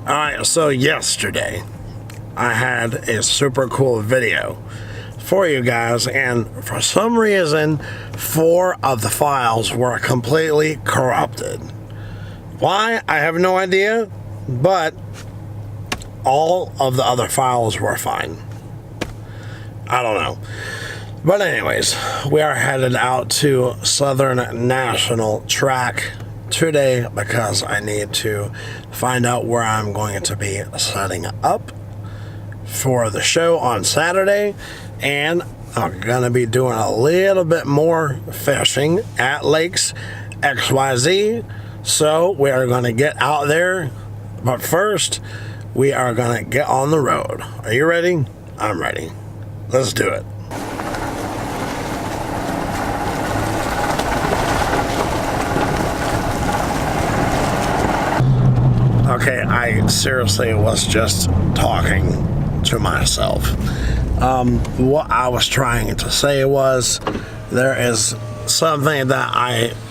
Alright, so yesterday I had a super cool video for you guys, and for some reason 4 of the files were completely corrupted. Why? I have no idea, but all of the other files were fine. I don't know. But anyways, we are headed out to Southern National Track today because I need to find out where I'm going to be setting up for the show on Saturday, and I'm gonna be doing a little bit more fishing at lakes XYZ. So we are gonna get out there, but first we are gonna get on the road. Are you ready? I'm ready. Let's do it. Okay, I seriously was just talking to myself. What I was trying to say was, there is something that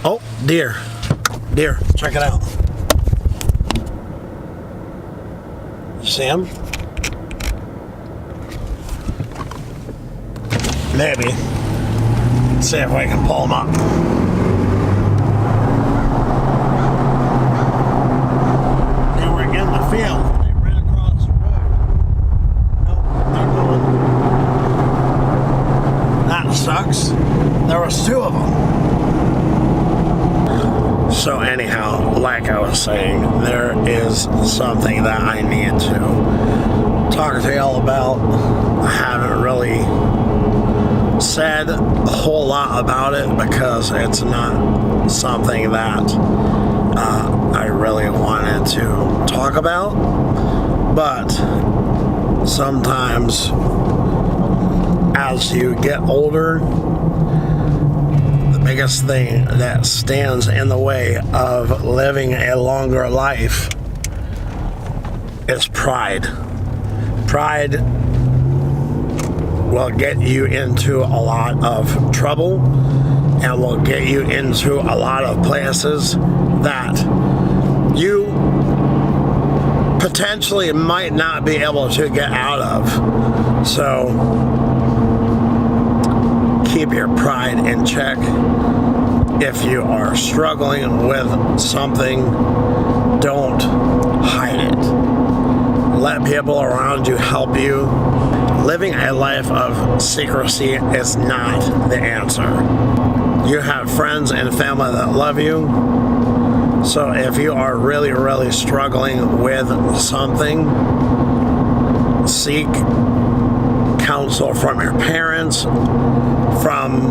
oh, deer, check it out. You see him? Maybe. Let's see if I can pull him up. Field. They ran across the road. Nope, they're going. That sucks. There was 2 of them. So anyhow, like I was saying, there is something that I need to talk to y'all about. I haven't really said a whole lot about it because it's not something that I really wanted to talk about, but sometimes as you get older, the biggest thing that stands in the way of living a longer life is pride. Pride will get you into a lot of trouble and will get you into a lot of places that you potentially might not be able to get out of. So keep your pride in check. If you are struggling with something, don't hide it. Let people around you help you. Living a life of secrecy is not the answer. You have friends and family that love you. So if you are really, really struggling with something, seek counsel from your parents, from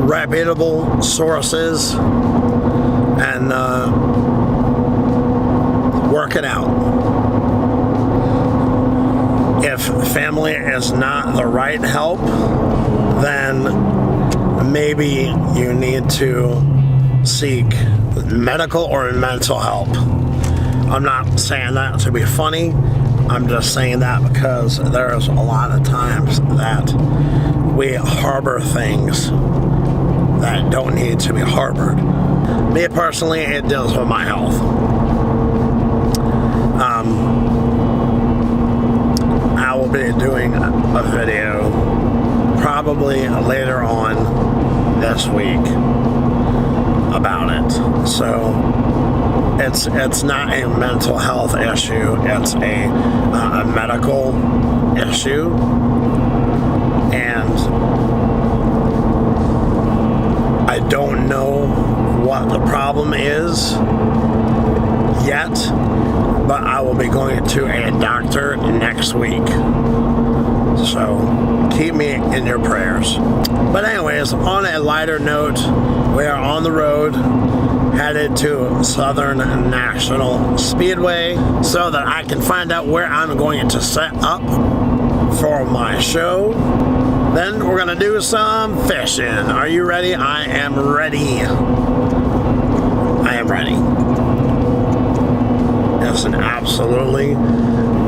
reputable sources, and work it out. If family is not the right help, then maybe you need to seek medical or mental help. I'm not saying that to be funny. I'm just saying that because there's a lot of times that we harbor things that don't need to be harbored. Me personally, it deals with my health. I will be doing a video probably later on this week about it. So it's not a mental health issue, it's a medical issue, and I don't know what the problem is yet, but I will be going to a doctor next week. So keep me in your prayers. But anyways, on a lighter note, we are on the road headed to Southern National Speedway so that I can find out where I'm going to set up for my show. Then we're gonna do some fishing. Are you ready? I am ready. I am ready. It's an absolutely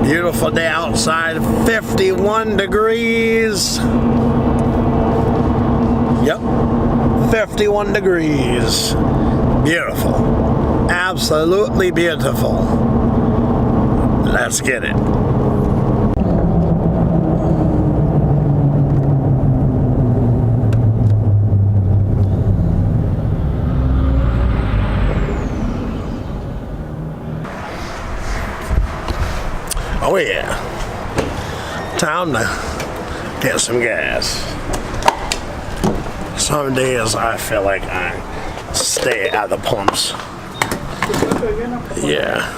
beautiful day outside. 51 degrees. Yep, 51 degrees. Beautiful. Absolutely beautiful. Let's get it. Oh yeah, time to get some gas. Some days I feel like I stay at the pumps. Yeah.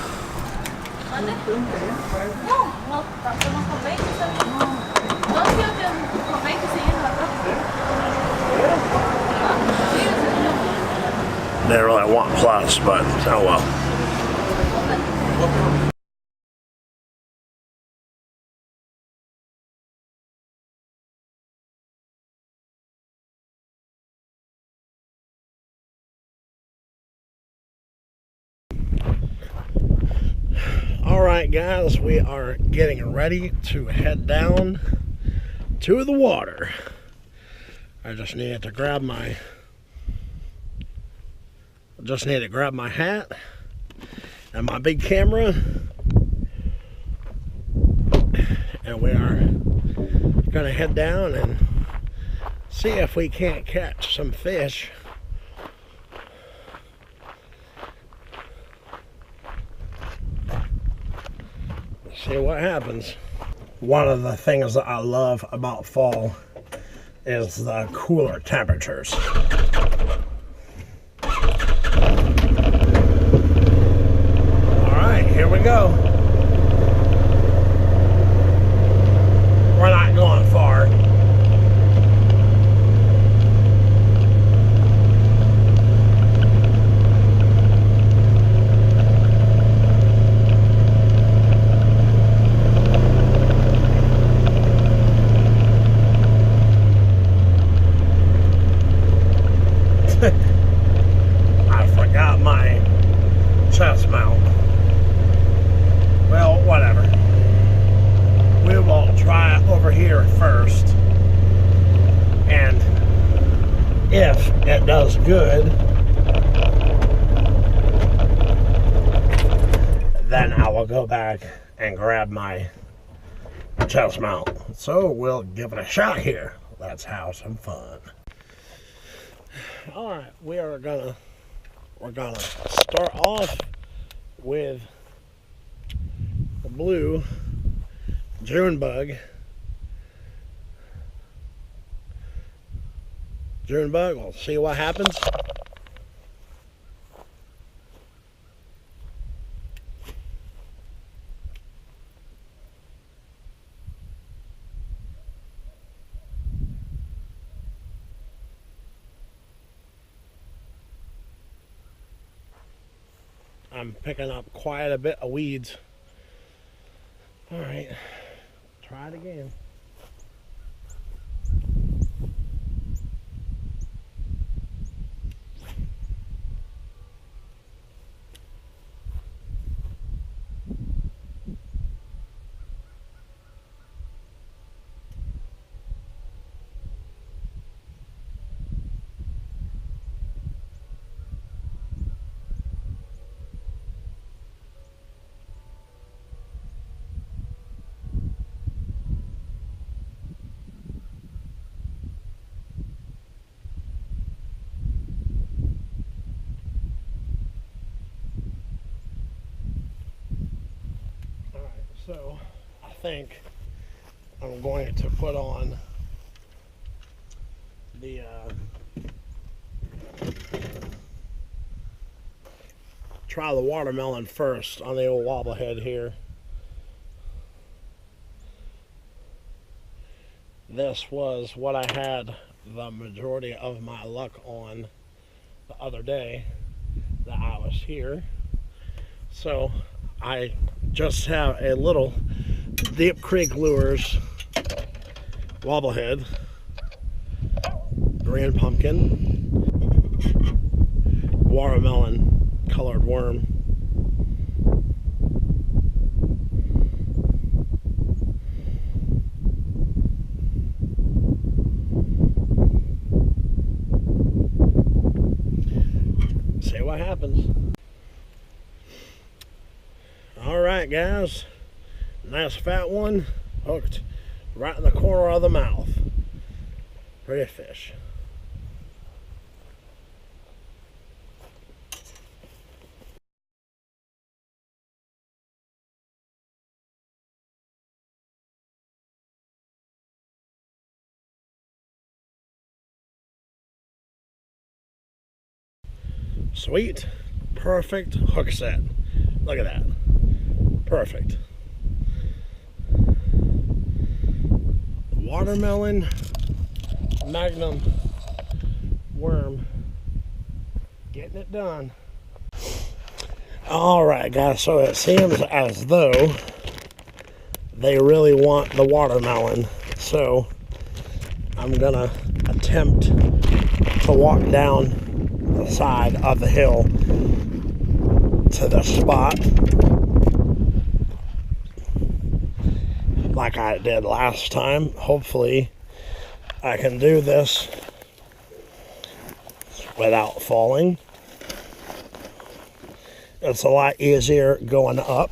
Didn't really want plus, but oh well. Alright guys, we are getting ready to head down to the water. I just need to grab my hat and my big camera, and we are gonna head down and see if we can't catch some fish. See what happens. One of the things that I love about fall is the cooler temperatures. Alright, here we go. We're not going far. I forgot my chest mount. Well, whatever. We will try it over here first. And if it does good, then I will go back and grab my chest mount. So we'll give it a shot here. Let's have some fun. All right, we're gonna start off with the blue JuneBug. We'll see what happens. I'm picking up quite a bit of weeds. All right, try it again. So I think I'm going to put on the try the watermelon first on the old wobble head here. This was what I had the majority of my luck on the other day that I was here. So I just have a little Deep Creek Lures wobblehead, green pumpkin, watermelon colored worm, see what happens. right, guys. Nice fat one, hooked right in the corner of the mouth. Pretty fish. Sweet, perfect hook set. Look at that. Perfect. Watermelon Magnum worm. Getting it done. Alright, guys, so it seems as though they really want the watermelon. So I'm gonna attempt to walk down the side of the hill to the spot like I did last time. Hopefully I can do this without falling. It's a lot easier going up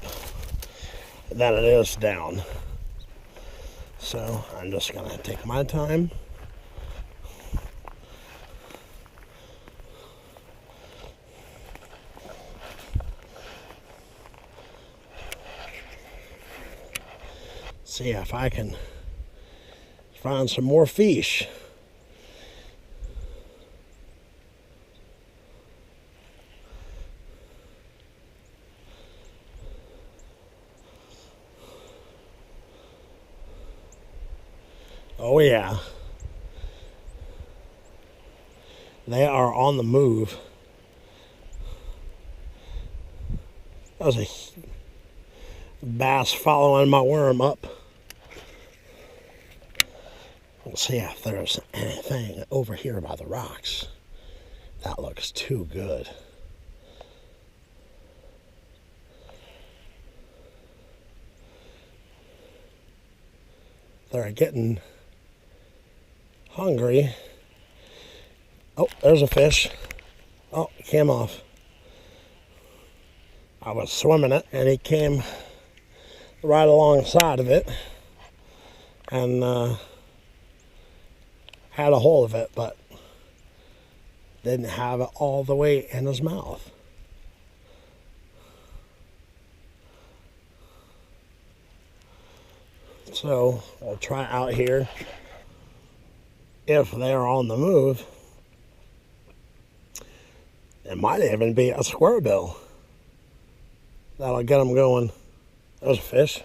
than it is down. So I'm just gonna take my time. See if I can find some more fish. Oh yeah. They are on the move. That was a bass following my worm up. We'll see if there's anything over here by the rocks. That looks too good. They're getting hungry. Oh, there's a fish. Oh, it came off. I was swimming it and he came right alongside of it and had a hold of it, but didn't have it all the way in his mouth. So we'll try out here if they're on the move. It might even be a square bill. That'll get them going. There's a fish.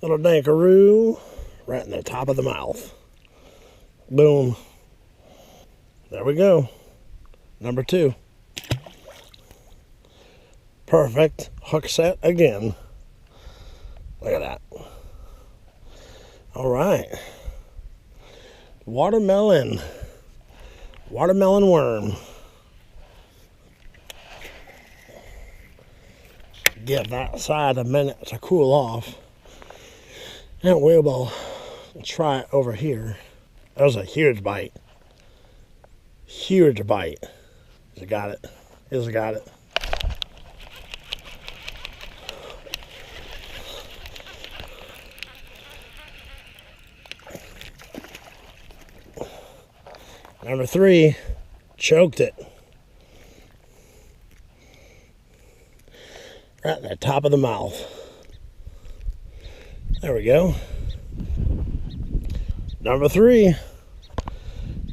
Little dankaroo right in the top of the mouth. Boom. There we go. Number 2. Perfect hook set again. Look at that. All right. Watermelon worm. Give that side a minute to cool off. And we will try it over here. That was a huge bite. Huge bite. He's got it. He's got it. Number 3, choked it. Right in the top of the mouth. There we go. Number 3,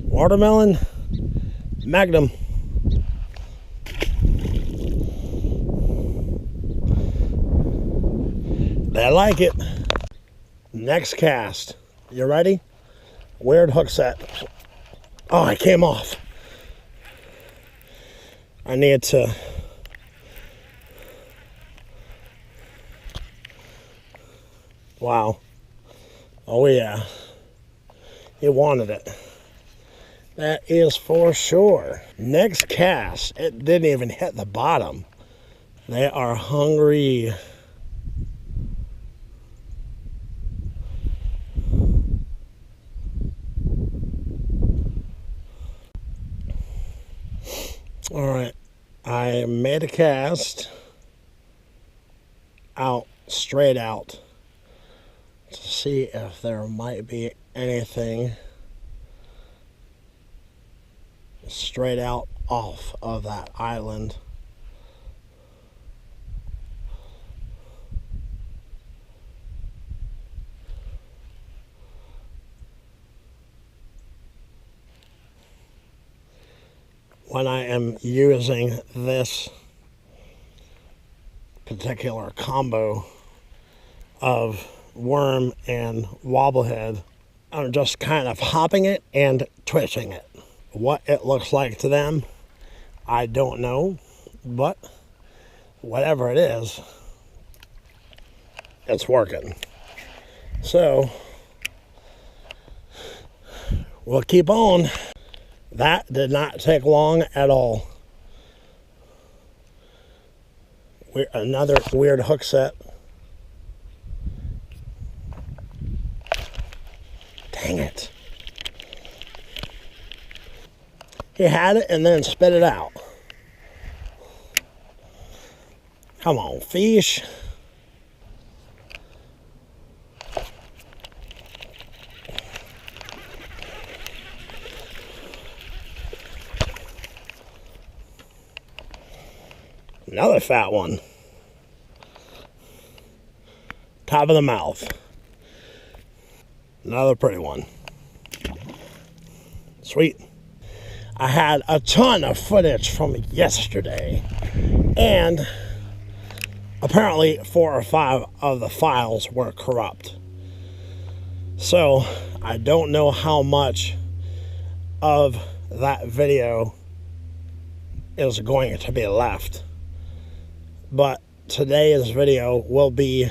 watermelon Magnum. They like it. Next cast. You ready? Weird hook set. Oh, it came off. I need to wow. Oh yeah. He wanted it. That is for sure. Next cast. It didn't even hit the bottom. They are hungry. All right, I made a cast out, straight out, to see if there might be anything straight out off of that island. When I am using this particular combo of worm and wobblehead, I'm just kind of hopping it and twitching it. What it looks like to them, I don't know, but whatever it is, it's working. So we'll keep on. That did not take long at all. Another weird hook set. Dang it. He had it and then spit it out. Come on, fish. Another fat one. Top of the mouth. Another pretty one. Sweet. I had a ton of footage from yesterday, and apparently 4 or 5 of the files were corrupt. So I don't know how much of that video is going to be left. But today's video will be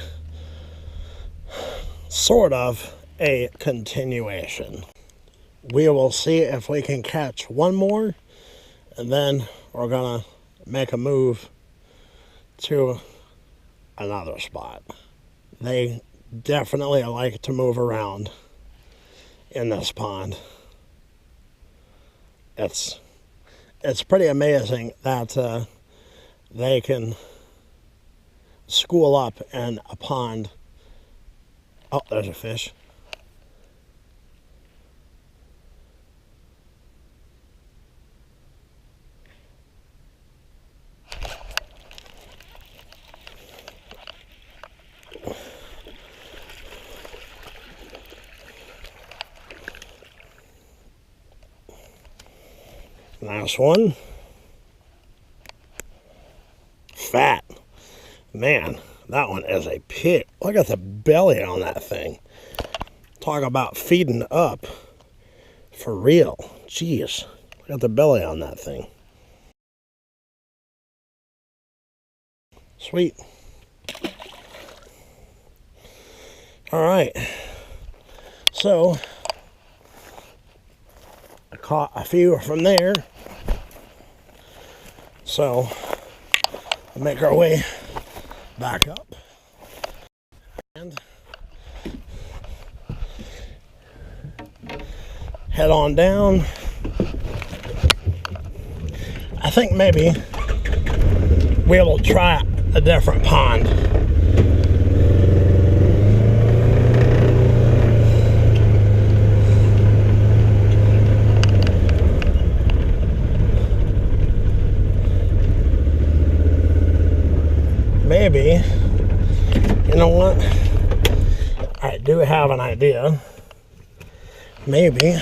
sort of a continuation. We will see if we can catch one more, and then we're gonna make a move to another spot. They definitely like to move around in this pond. It's pretty amazing that they can school up in a pond. Oh, there's a fish. Nice one. Fat. Man, that one is a pig. Look at the belly on that thing. Talk about feeding up. For real. Jeez. Look at the belly on that thing. Sweet. All right. So, I caught a few from there. So, we'll make our way back up. And head on down. I think maybe we will try a different pond. Maybe, you know what? I do have an idea. Maybe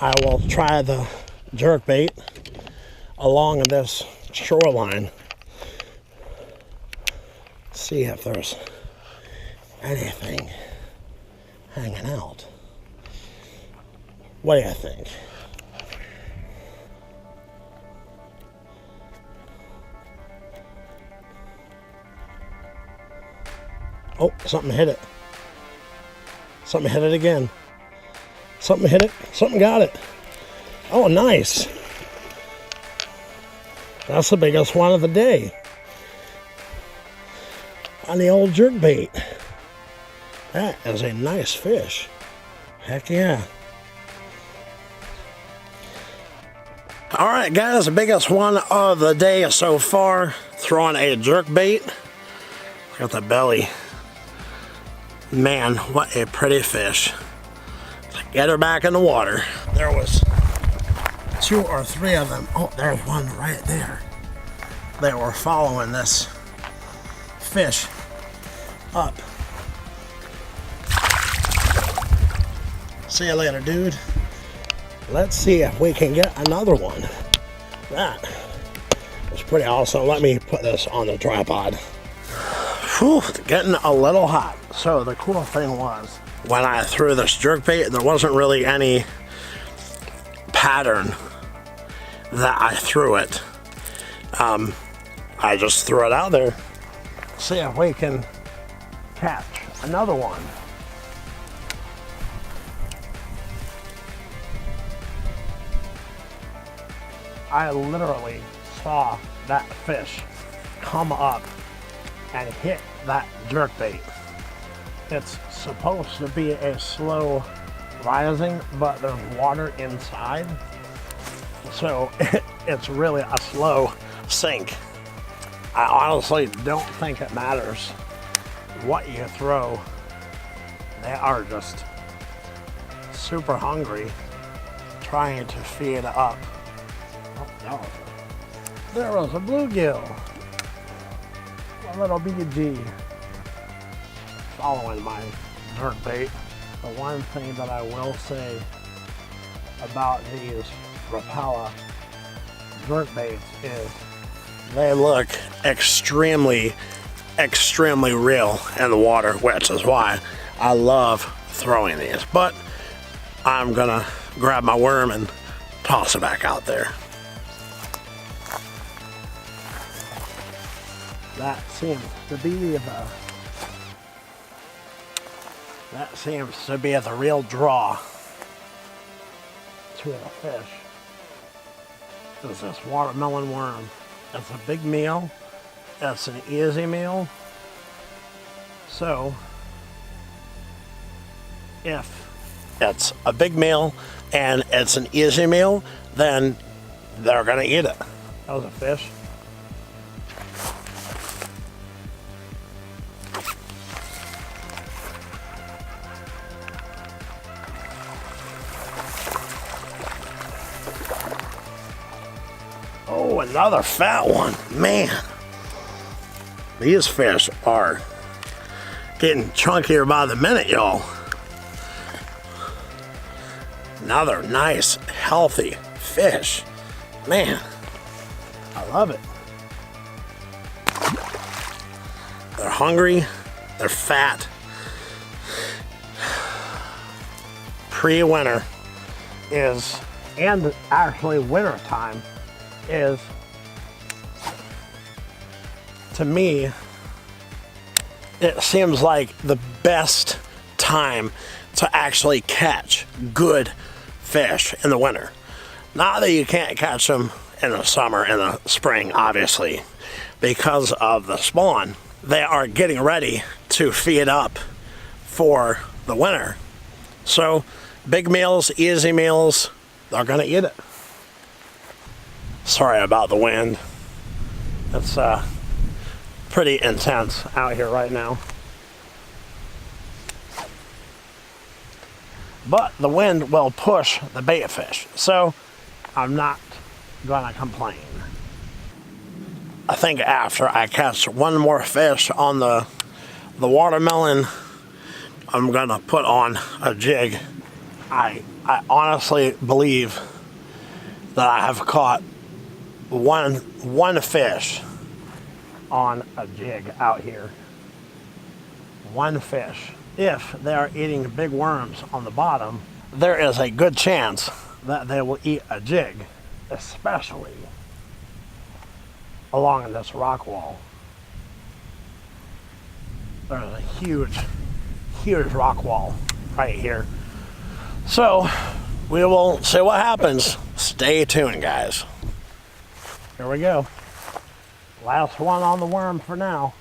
I will try the jerkbait along this shoreline. See if there's anything hanging out. What do you think? Oh, something hit it. Something hit it again. Something hit it. Something got it. Oh, nice. That's the biggest one of the day. On the old jerkbait. That is a nice fish. Heck yeah. All right, guys, the biggest one of the day so far, throwing a jerk bait. Look at the belly. Man, what a pretty fish. Get her back in the water. There was 2 or 3 of them. Oh, there's one right there. They were following this fish up. See you later, dude. Let's see if we can get another one. That was pretty awesome. Let me put this on the tripod. Whew, getting a little hot. So the cool thing was, when I threw this jerkbait, there wasn't really any pattern that I threw it. I just threw it out there. See if we can catch another one. I literally saw that fish come up and hit that jerkbait. It's supposed to be a slow rising, but there's water inside, so it's really a slow sink. I honestly don't think it matters what you throw. They are just super hungry, trying to feed up. Oh no, there was a bluegill, a little BG, following my jerkbait. The one thing that I will say about these Rapala jerkbaits is they look extremely real in the water, which is why I love throwing these. But I'm gonna grab my worm and toss it back out there. That seems to be the real draw to the fish. Is this watermelon worm. It's a big meal. It's an easy meal. So if it's a big meal and it's an easy meal, then they're gonna eat it. That was a fish. Oh, another fat one. Man, these fish are getting chunkier by the minute, y'all. Another nice, healthy fish. Man, I love it. They're hungry, they're fat. Pre-winter is, and actually winter time is, to me, it seems like the best time to actually catch good fish in the winter. Not that you can't catch them in the summer and the spring, obviously, because of the spawn. They are getting ready to feed up for the winter. So big meals, easy meals, they're gonna eat it. Sorry about the wind. It's pretty intense out here right now. But the wind will push the bait fish, so I'm not gonna complain. I think after I catch one more fish on the watermelon, I'm gonna put on a jig. I honestly believe that I have caught one fish on a jig out here. One fish. If they are eating big worms on the bottom, there is a good chance that they will eat a jig, especially along this rock wall. There's a huge rock wall right here. So we will see what happens. Stay tuned, guys. Here we go. Last one on the worm for now.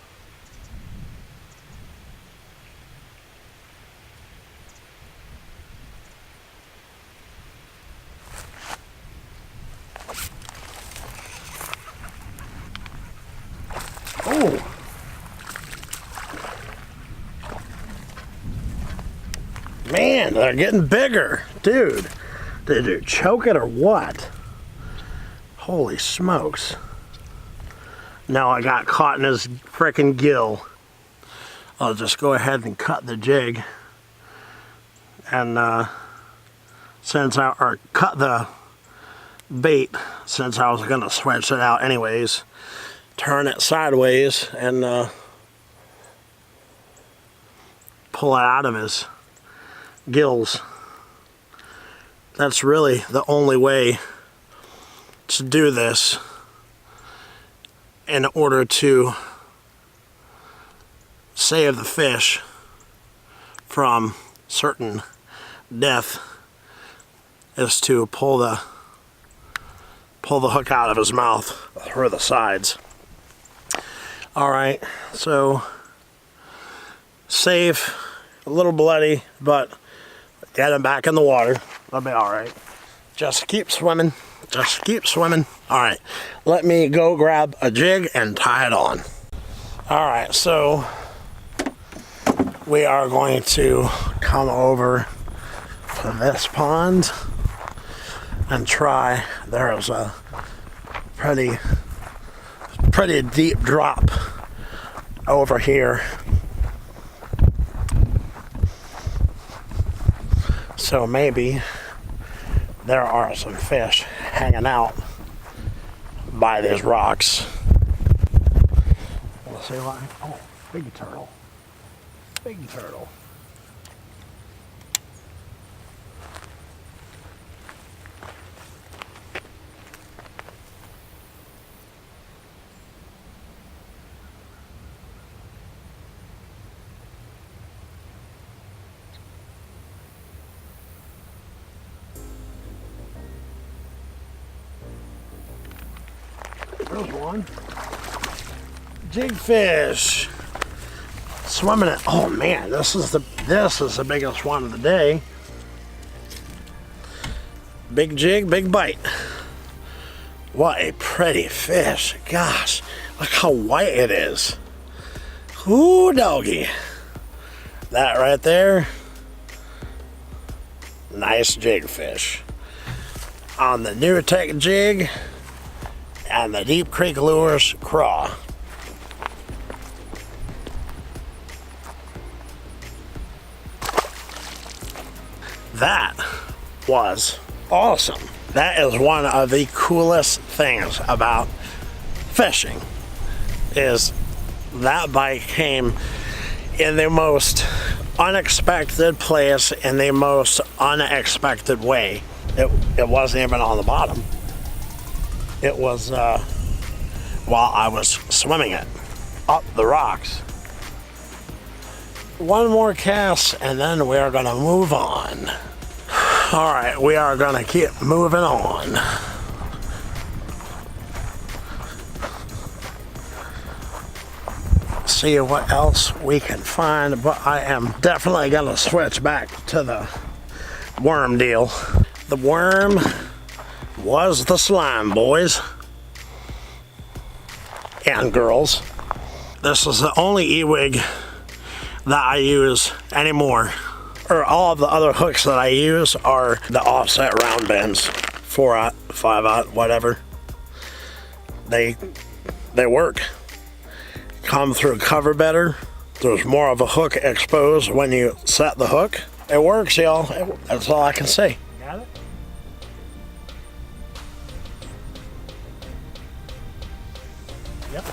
Man, they're getting bigger. Dude, did you choke it or what? Holy smokes. Now I got caught in his frickin' gill. I'll just go ahead and cut the jig. And cut the bait, since I was gonna switch it out anyways. Turn it sideways and pull it out of his gills. That's really the only way to do this in order to save the fish from certain death, is to pull the hook out of his mouth through the sides. Alright, so safe, a little bloody, but get him back in the water. That'll be alright. Just keep swimming. Just keep swimming. Alright, let me go grab a jig and tie it on. Alright, so we are going to come over to this pond and try. There's a pretty deep drop over here. So maybe there are some fish hanging out by these rocks. We'll see what. Oh, big turtle. Big turtle. There's one. Jigfish. Swimming it. Oh man, this is the biggest one of the day. Big jig, big bite. What a pretty fish. Gosh, look how white it is. Ooh, doggy. That right there. Nice jigfish. On the New Tech jig and the Deep Creek Lures craw. That was awesome. That is one of the coolest things about fishing, is that bite came in the most unexpected place, in the most unexpected way. It wasn't even on the bottom. It was while I was swimming it up the rocks. One more cast and then we are gonna move on. All right, we are gonna keep moving on. See what else we can find, but I am definitely gonna switch back to the worm deal. The worm was the slime, boys and girls. This is the only E-wig that I use anymore. Or all of the other hooks that I use are the offset round bends, 4/0, 5/0, whatever. They work. Come through cover better. There's more of a hook exposed when you set the hook. It works, y'all. That's all I can say. Got it? Yep.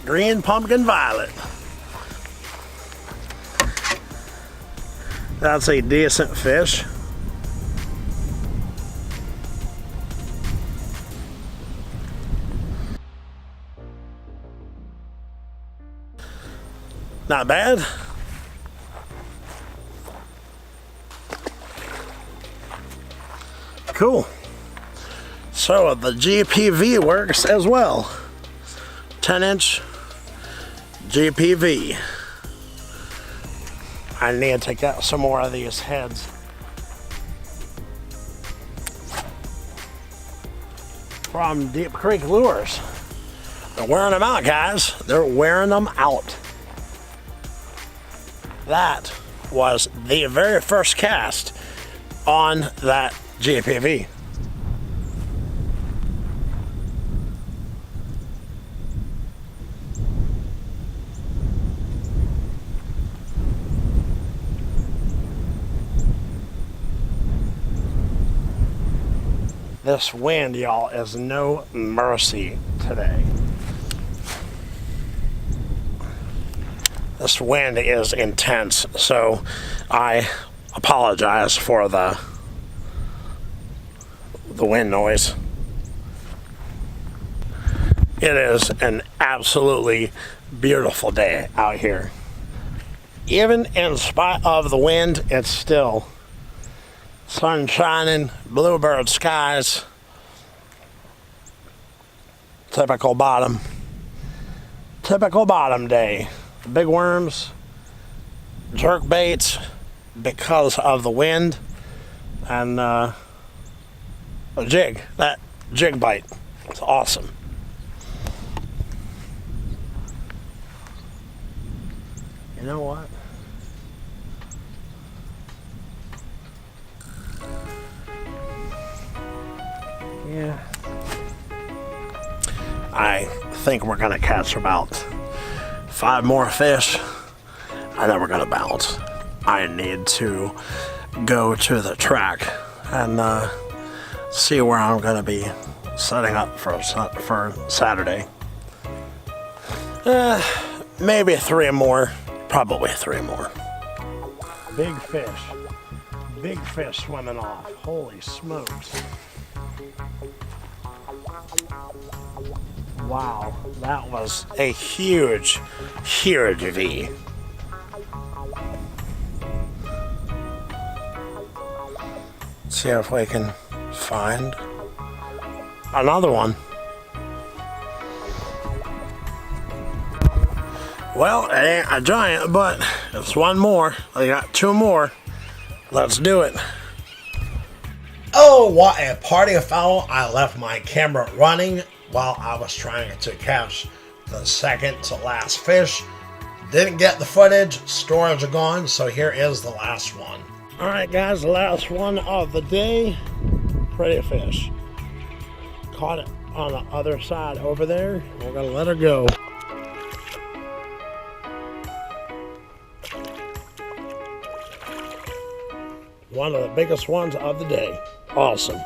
Green pumpkin violet. That's a decent fish. Not bad. Cool. So the GPV works as well. 10-inch GPV. I need to get some more of these heads. from Deep Creek Lures. They're wearing them out, guys. They're wearing them out. That was the very first cast on that GPV. This wind, y'all, is no mercy today. This wind is intense, so I apologize for the wind noise. It is an absolutely beautiful day out here. Even in spite of the wind, it's still sun shining, bluebird skies. Typical bottom day. Big worms, jerk baits because of the wind, and a jig. That jig bite, it's awesome. You know what? Yeah. I think we're gonna catch about 5 more fish, and then we're gonna bounce. I need to go to the track and see where I'm gonna be setting up for Saturday. Maybe 3 more, probably 3 more. Big fish swimming off. Holy smokes. Wow, that was a huge V. See if we can find another one. Well, it ain't a giant, but it's one more. I got 2 more. Let's do it. Oh, what a party foul. I left my camera running while I was trying to catch the second to last fish. Didn't get the footage, storage are gone, so here is the last one. Alright guys, the last one of the day. Pretty fish. Caught it on the other side over there. We're gonna let her go. One of the biggest ones of the day. Awesome.